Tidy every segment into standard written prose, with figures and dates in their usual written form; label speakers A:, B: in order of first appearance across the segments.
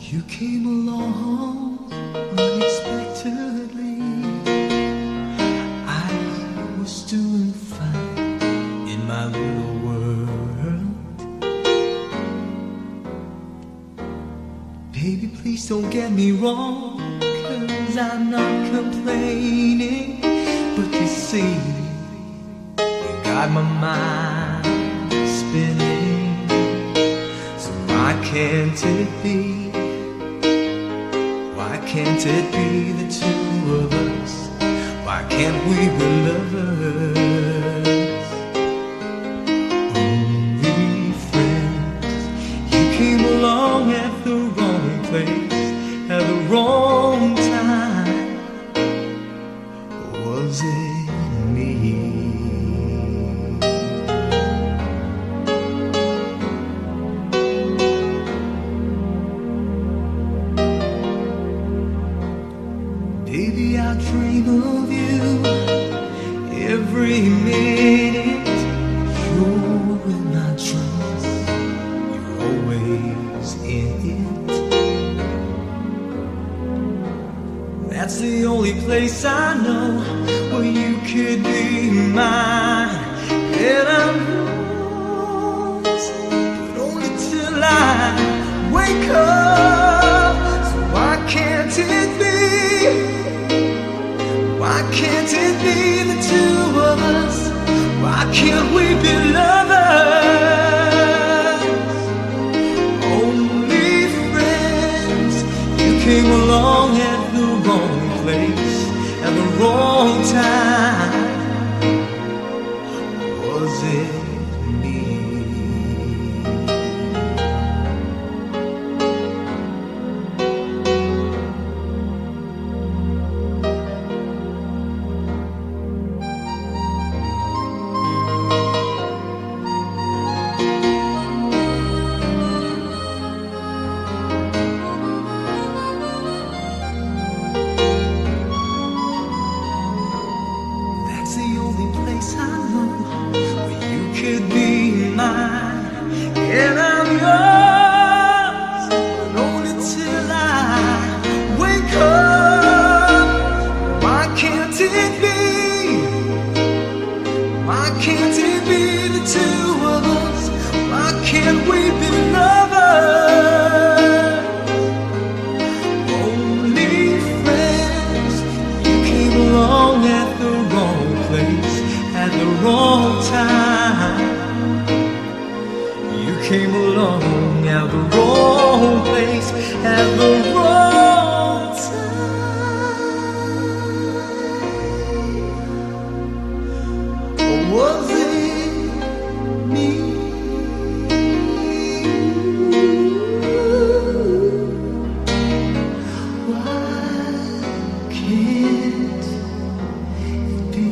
A: You came along unexpectedly. I was doing fine in my little world. Baby, please don't get me wrong, 'cause I'm not complaining. But you see, you got my mind spinning. So why can't it be? Why can't it be the two of us? Why can't we be lovers? Only friends. You came along at the wrong place, at the wrong time. Was it me? Baby, I dream of you every minute. You're in my dreams, you're always in it. That's the only place I know where you could be mine. And I'm yours, but only till I wake up. So why can't it be? Why can't it be the two of us? Why can't we be lovers? Only friends. You came along at the wrong place, at the wrong time. Was it me? The only place I know where you could be mine. And I'm yours, but only till I wake up. Why can't it be? Why can't it be the two of us? Why can't we be lovers? Only friends. You came along at the wrong place, at the wrong time. You came along at the wrong place, at the wrong time. Or was it me? Why can't it be?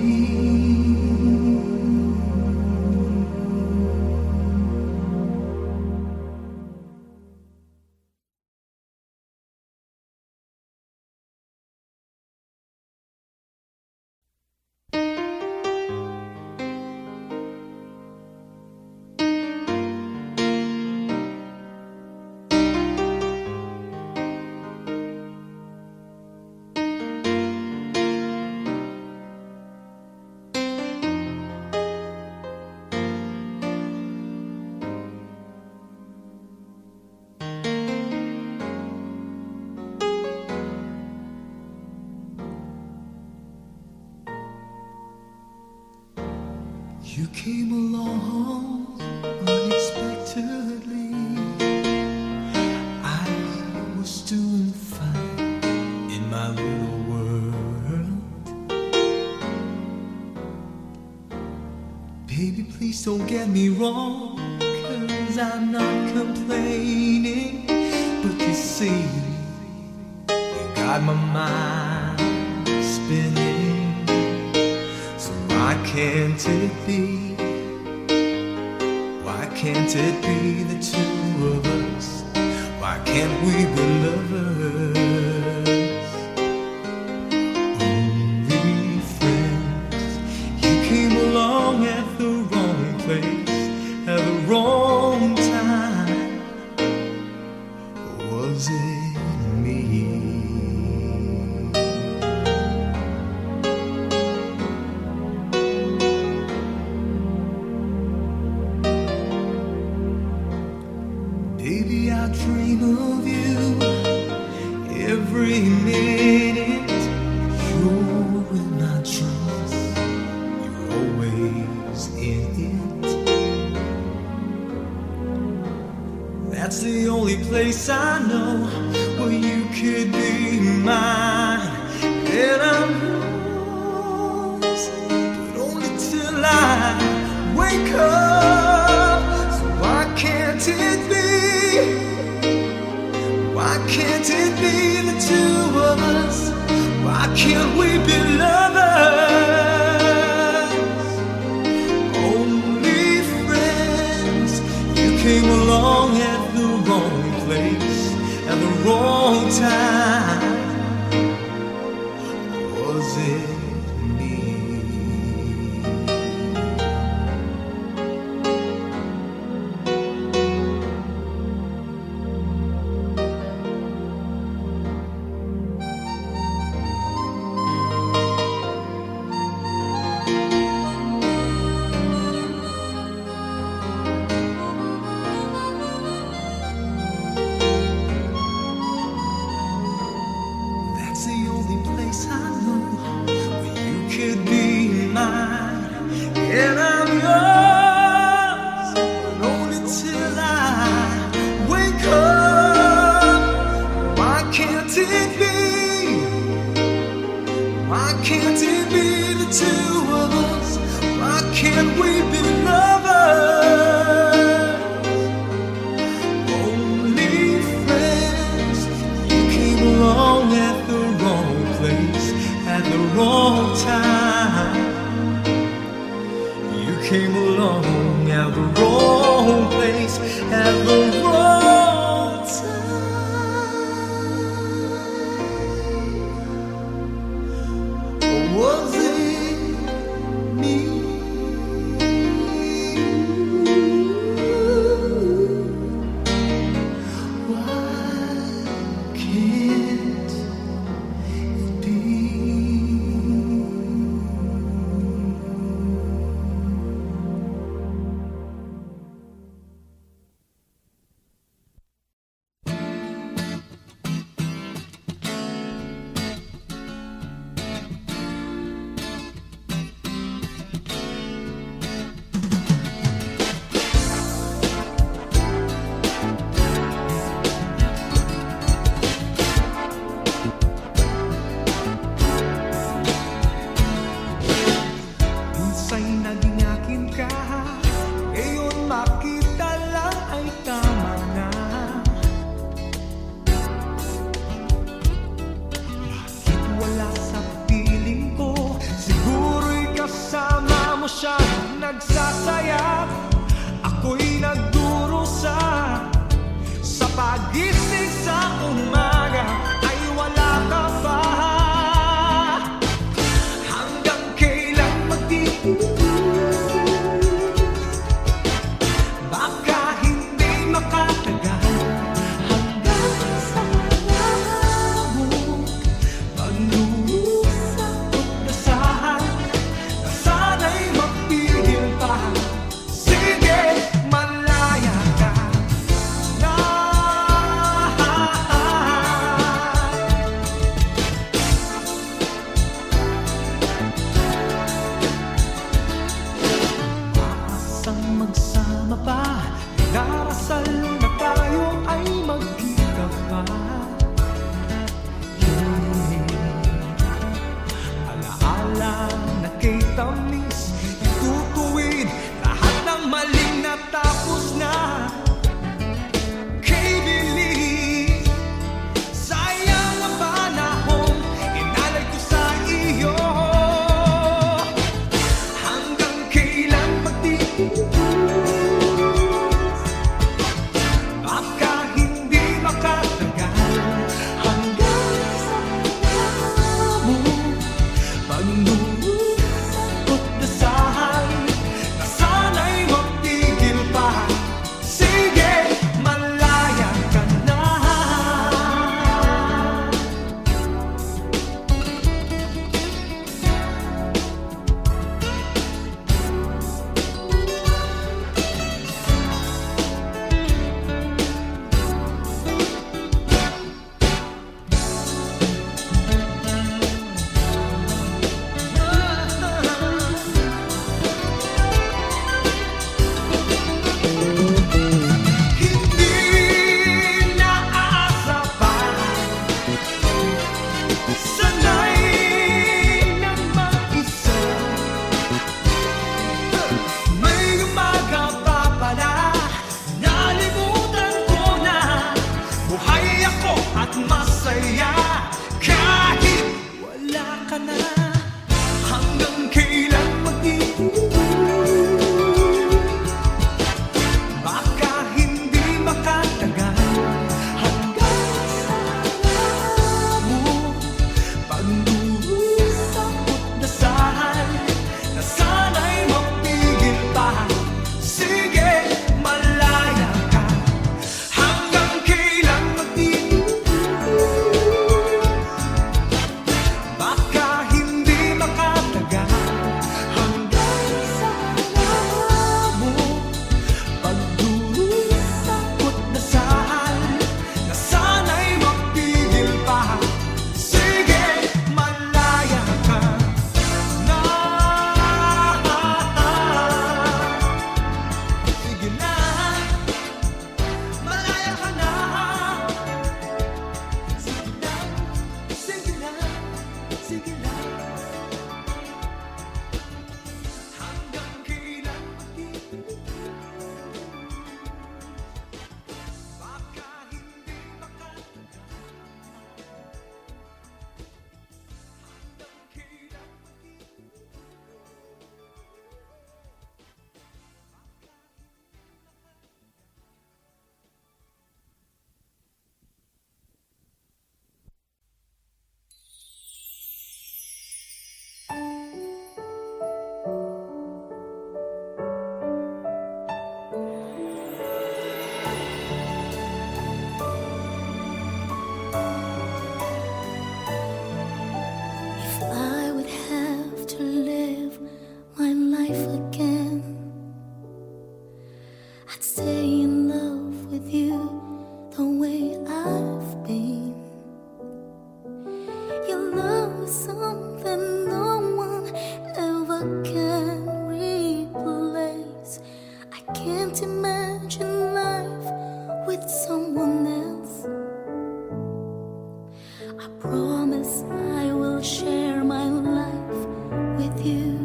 A: You came along unexpectedly. I was doing fine in my little world. Baby, please don't get me wrong, 'cause I'm not complaining. But you see, you got my mind spinning. So why can't it be? Why can't it be the two of us? Why can't we be lovers? Only friends. You came along at the wrong place, at the wrong time. Was it I dream of you every minute. You're in my dreams, you're always in it. That's the only place I know where you could be mine. And I'm yours, but only till I wake up. So why can't it be? Why can't it be the two of us? Why can't we be lovers? Only friends. You came along at the wrong place at the wrong time. Was it me? That's the only place I know where you could be mine. And I'm yours, but only till I wake up. Why can't it be? Why can't it be the two of us? Why can't we be lovers? Only friends. You came along at the wrong place at the wrong time. You came along at the wrong place at the wrong time. Or was it me? Why can't it be? Minsa'y naging akin ka, ngayon makita lang ay tama na. Bakit wala sa piling ko? Siguro'y kasama mo siya nagsasaya. Ako'y nagdurusa sa pagising sa umaga ay wala ka pa. Hanggang kailan magtitiis? Baka hindi makatagal hanggang sa malabo. Pag-uusap at dasahan na sana'y mapigil pa. Sige, malaya ka na.
B: someone else. I promise I will share my life with you.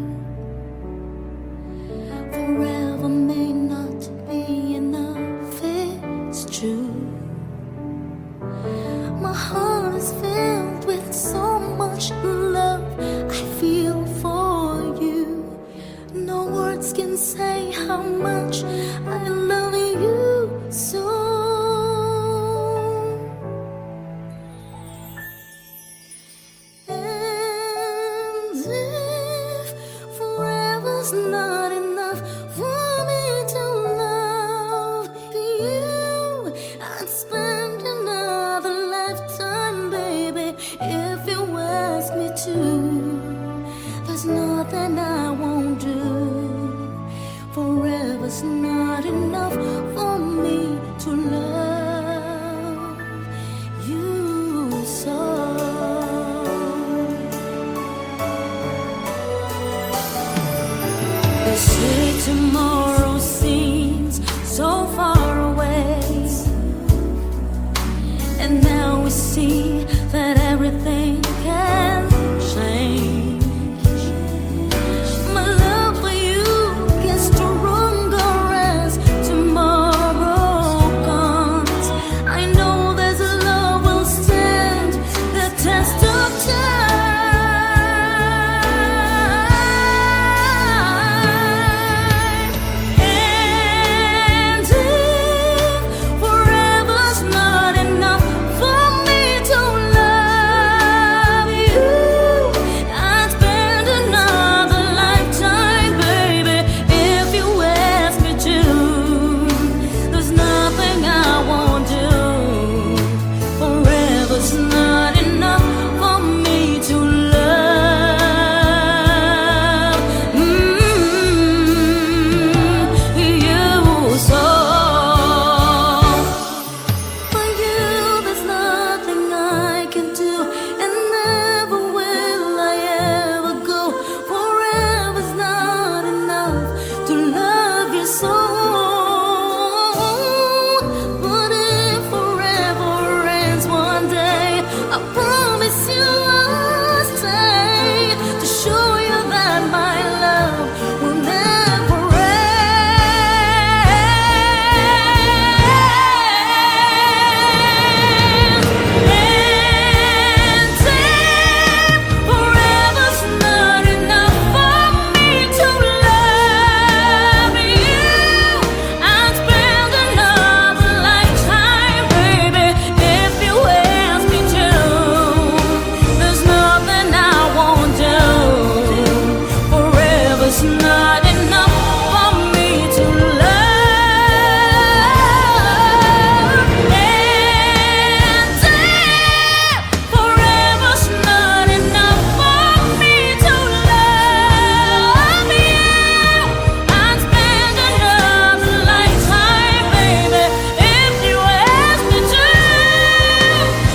B: Forever may not be enough, it's true. My heart is filled with so much love I feel for you. No words can say how much I love you so. And if forever's not enough for me to love you, I'd spend another lifetime, baby, if you ask me to. There's nothing I won't do. Forever's not enough for me to love you so. They say tomorrow seems so far away, and now we see that everything can change. My love for you gets stronger as tomorrow comes. I know there's a love will stand the test of time. And if forever's not enough for me to love you, I'd spend another lifetime, baby, if you ask me to. There's nothing I won't do. Forever's not enough for me to love you so. For you, there's nothing I can do, and never will I ever go. Forever's not enough to love you so. But if forever ends one day, I promise you I'll stay to show you that my love will never end. And if forever's not enough for me to love you, I'd spend another lifetime, baby, if you ask me to. There's nothing I won't do. Forever's not enough for me to love. And if forever's not enough for me to love you, I'd spend another lifetime, baby, if you ask me to.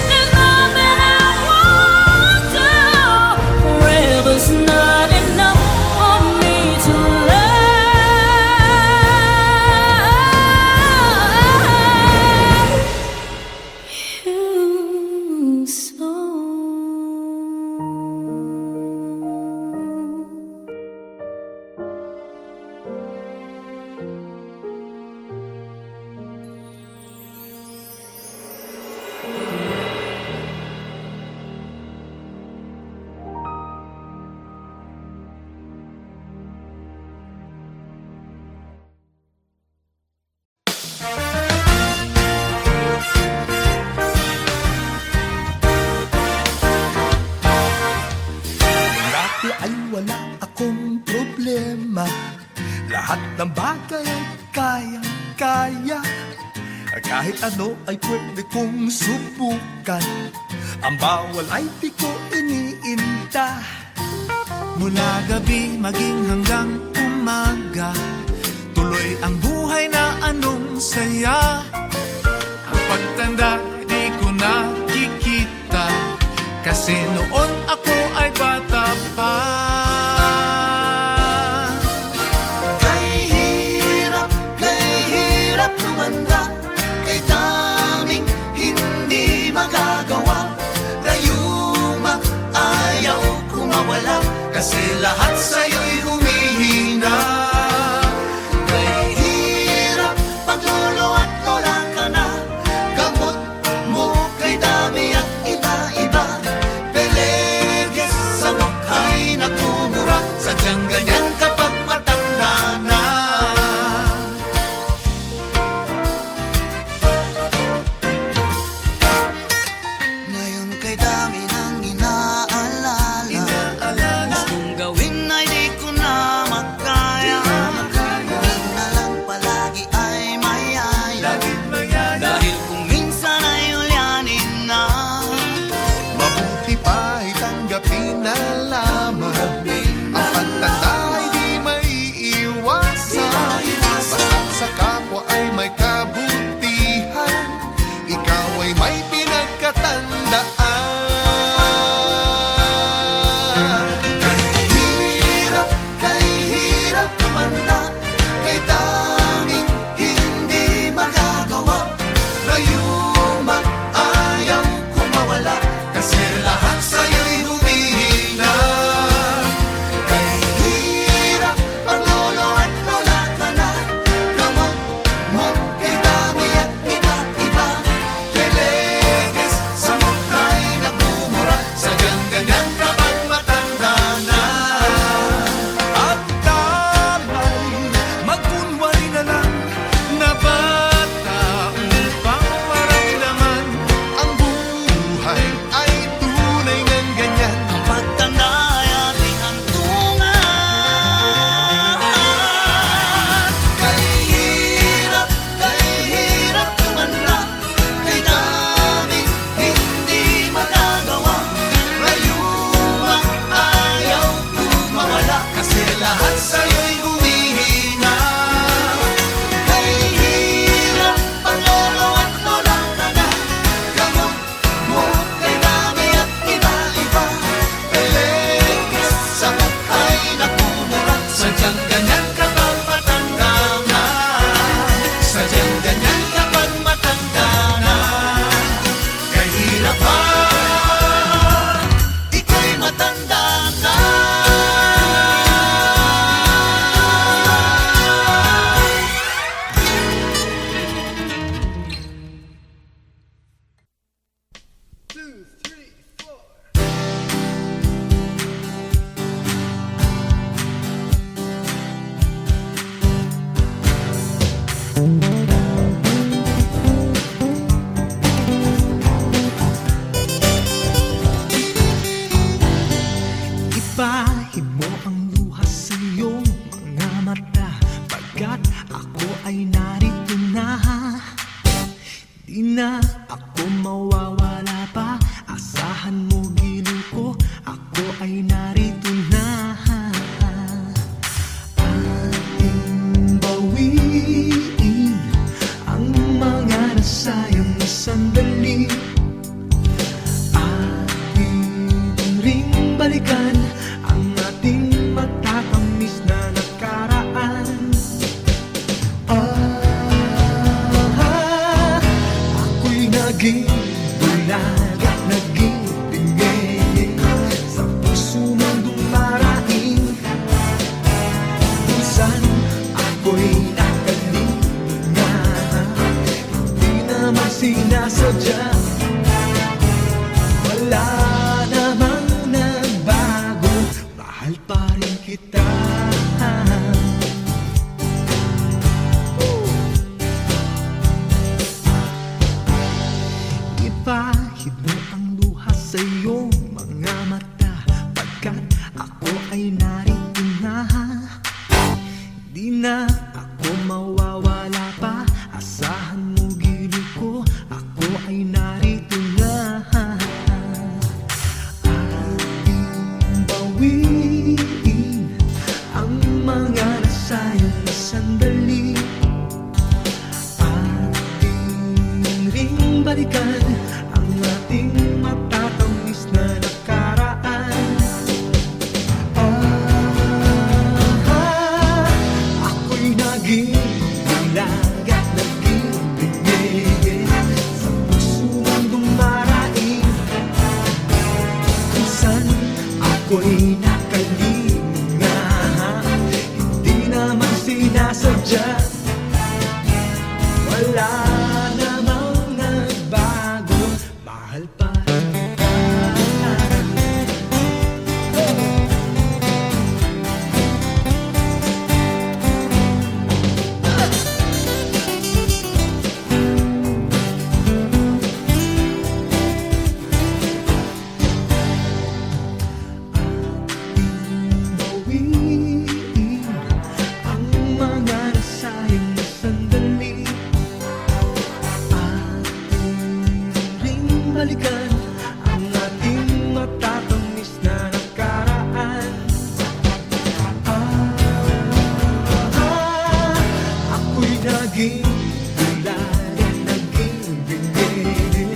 B: There's nothing I won't do. Forever's not enough for me to love you so.
A: Dati ay wala akong problema. Lahat ng bagay ay kayang-kaya. Kahit ano ay pwede kong subukan. Ang bawal ay di ko iniinda. Mula gabi maging hanggang umaga, tuloy ang buhay na anong saya. Ang pagtanda di ko nakikita, kasi noon ako ay bata pa. Kay hirap tumanda, kay daming kasi lahat sa'yo'y humihina. Kay hirap paglulo at lola ka na, gamot mo kay dami at iba-iba. Peleges sa mukha'y nagmumura, sadyang ganyan kapag matanda na. Ngayon kay dami ng inaalala, gustong gawin ay di ko na makaya. Ngayon na lang palagi ay mayaya, dahil kung minsan ay ulyanin na.
C: Mabuti pa ay tanggapin na lamang, ang pagtanda ay di maiiwasan. Basta't sa kapwa ay may kabutihan, ikaw ay may pinagkatandaan.
A: Kay hirap tumanda, kay tanging hindi magagawa. Ngayong ayaw ko mawala, kasi lahat sa'yo'y humihina. Kay hirap ang lolo at lola ka na, gamot mo kay dami at iba-iba. Peleges sa mukha'y nagmumura, sadyang ganyan kapag matanda na. At damay, magkunwari na lang na bata upang maramdaman
C: Ang buhay ay tunay ngang ganyan.
A: ang pagtanda ay ating hantungan. Kay hirap tumanda, kay daming hindi magagawa. Ngayong ayaw ko mawala, kasi lahat sa'yo'y humihina. Kay hirap ang lolo at lola ka na, gamot mo kay dami at iba-iba. Peleges sa mukha'y nagmumura, sadyang ganyan kapag matanda na. Sadyang ganyan kapag matanda na. Kay hirap pa, ika'y matanda na.
D: Ipahid mo ang luha sa iyong mga mata, pagkat ako ay narito na. Di na ako mawawala pa, asahan mo giliw ko, ako ay narito na. Ating bawiin ang mga nasayang na sandali, ating ring balikan ang ating matatamis na nakaraan. Ako'y naging bulag at naging tingin sa puso mong dumaraing. Minsan ako'y nakalinga, hindi naman sinasadya. Wala namang nagbago, mahal pa rin kita. Ipahid mo ang luha sa iyong mga mata, pagkat ako ay narito na. Di na ako mawawala pa, asahan mo giliw ko, ako ay narito na. Ating bawiin ang mga nasayang na sandali, ating ring balikan ang ating matatamis na nakaraan. Ako'y naging bulag at naging tingin sa puso mong dumaraing. Minsan ako'y nakalimutan. balikan ang ating matatamis na nakaraan. Ako'y naging bulag at naging bingi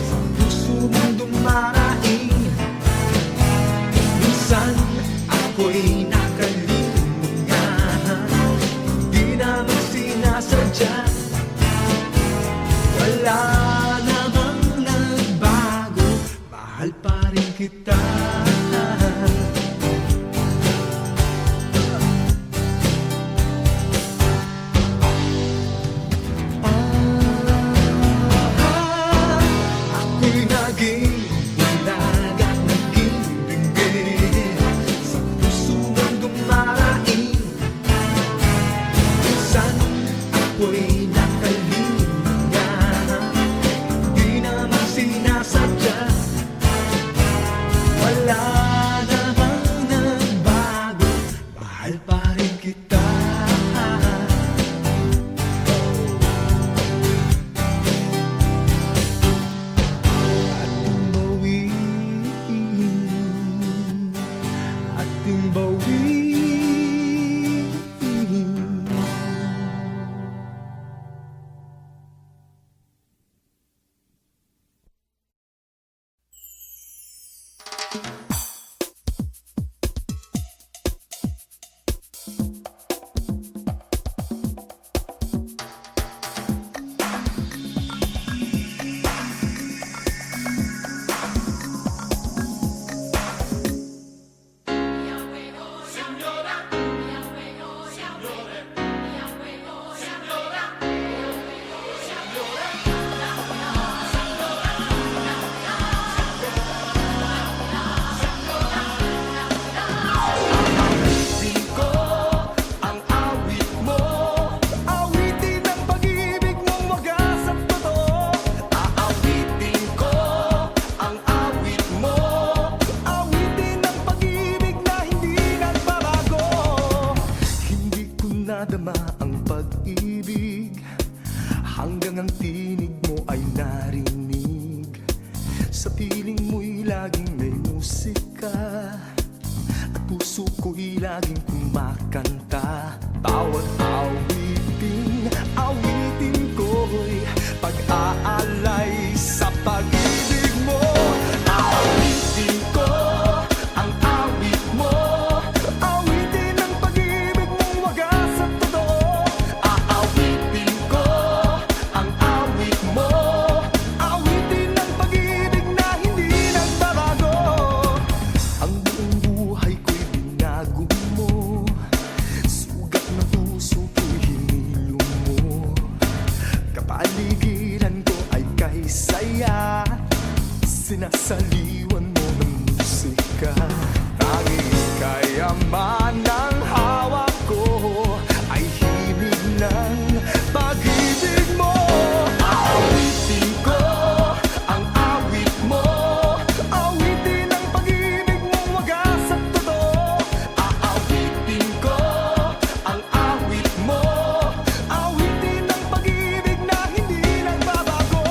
D: sa puso mong dumaraing. Minsan ako'y nakalimutan, di naman sinasadya. Wala namang nagbago, mahal pa rin kita. Ako'y naging bulag at naging bingi sa puso mong dumaraing. Minsan ako'y nakalimutan, di naman sinasadya. Wala namang nagbago, mahal pa rin kita. Ating bawiin. Nadama ang pag-ibig hanggang ang tinig mo ay narinig. Sa piling mo'y laging may musika at puso ko'y laging kumakanta. Bawat awitin ko'y pag-aalay sa pag-ibig mo. Awitin ko ang awit mo, awitin ang pag-ibig mong wagas at totoo. Aawitin ko ang awit mo, awitin ang pag-ibig na hindi nagbabago. Ang buong buhay ko'y binago mo, sugat ng puso ko'y hinilom mo. Kapaligiran ko ay kay saya, sinasaliwan mo ng musika. Tanging kayaman ng hawak ko ay himig ng pag-ibig mo. Awitin ko ang awit mo, awitin ang pag-ibig mong wagas at totoo. Aawitin ko ang awit mo, awitin ang pag-ibig na hindi nagbabago.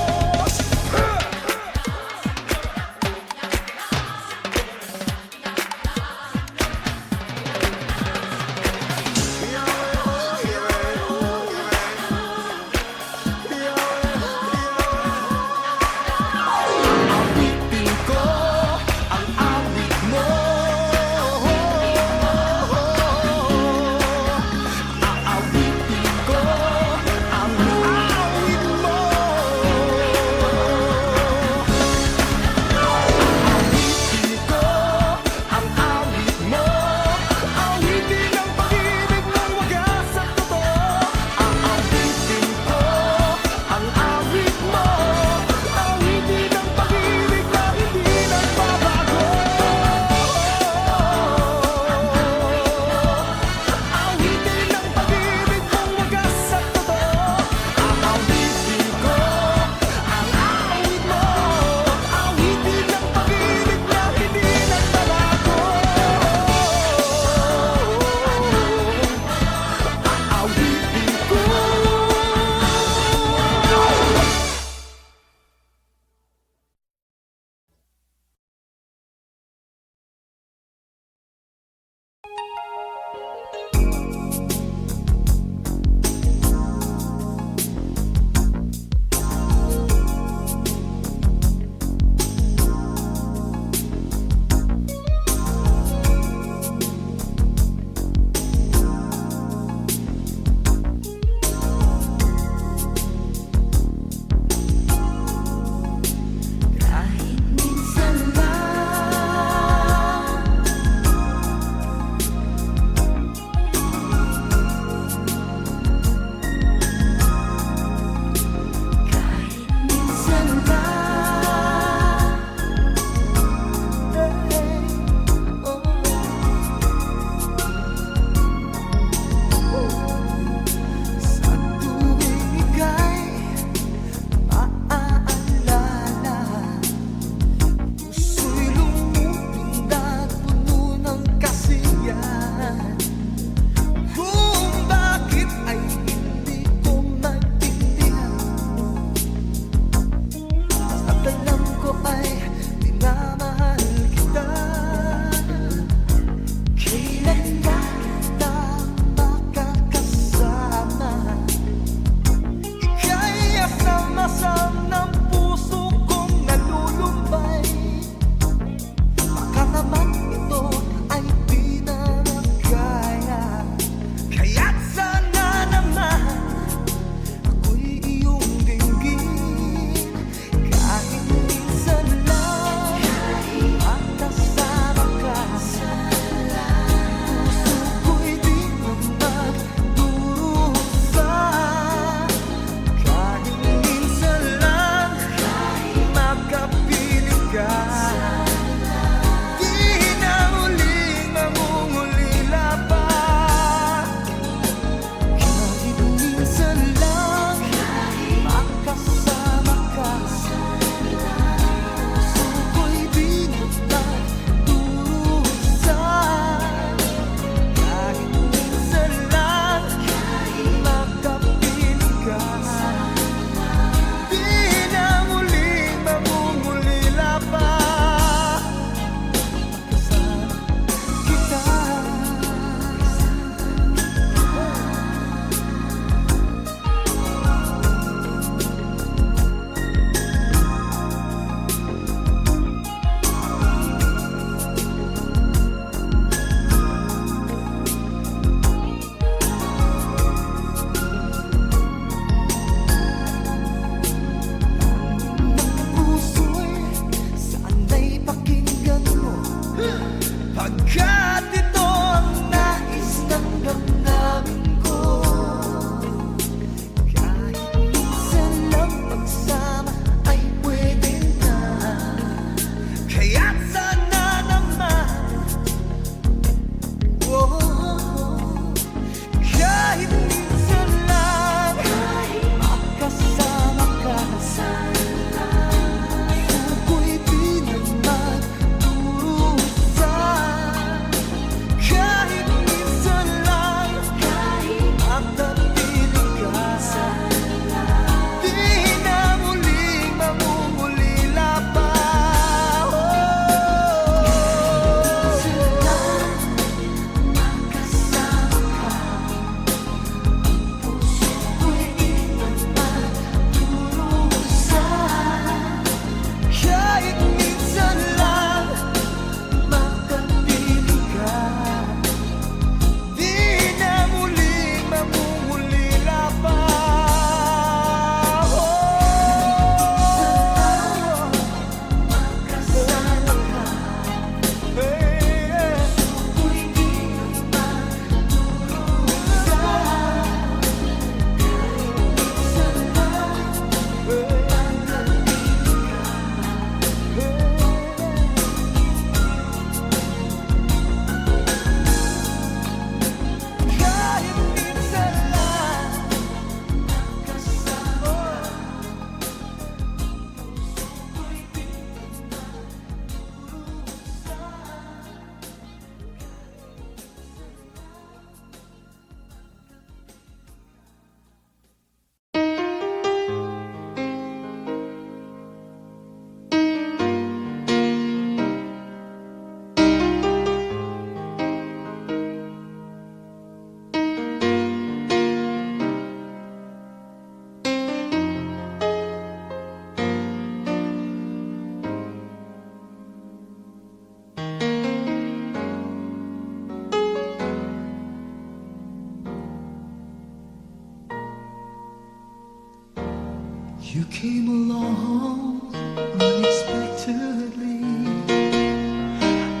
D: You came along unexpectedly.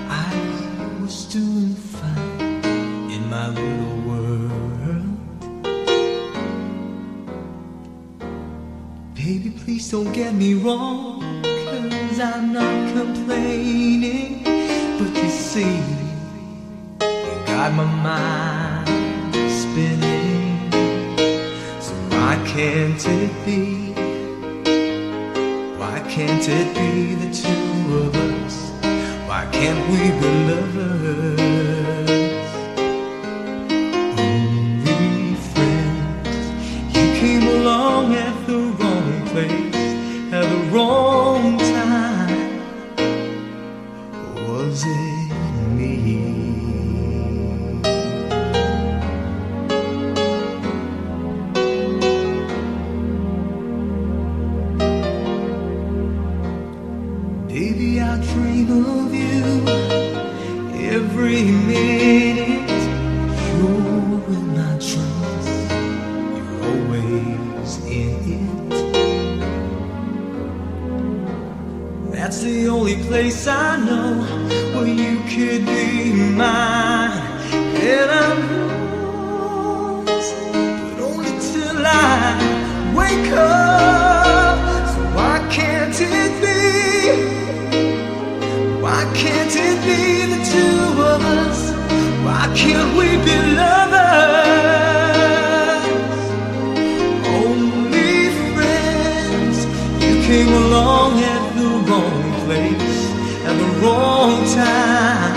D: I was doing fine in my little world. Baby, please don't get me wrong, 'cause I'm not complaining. But you see, you got my mind spinning. So why can't it be? Why can't it be the two of us? Why can't we be lovers? Only friends. You came along at the wrong place, at the wrong time. Was it me? Baby, I dream of you every minute. You're in my dreams, you're always in it. That's the only place I know where you could be mine. And I'm yours, but only till I wake up. So why can't it be? Why can't it be the two of us? Why can't we be lovers? Only friends. You came along at the wrong place, at the wrong time.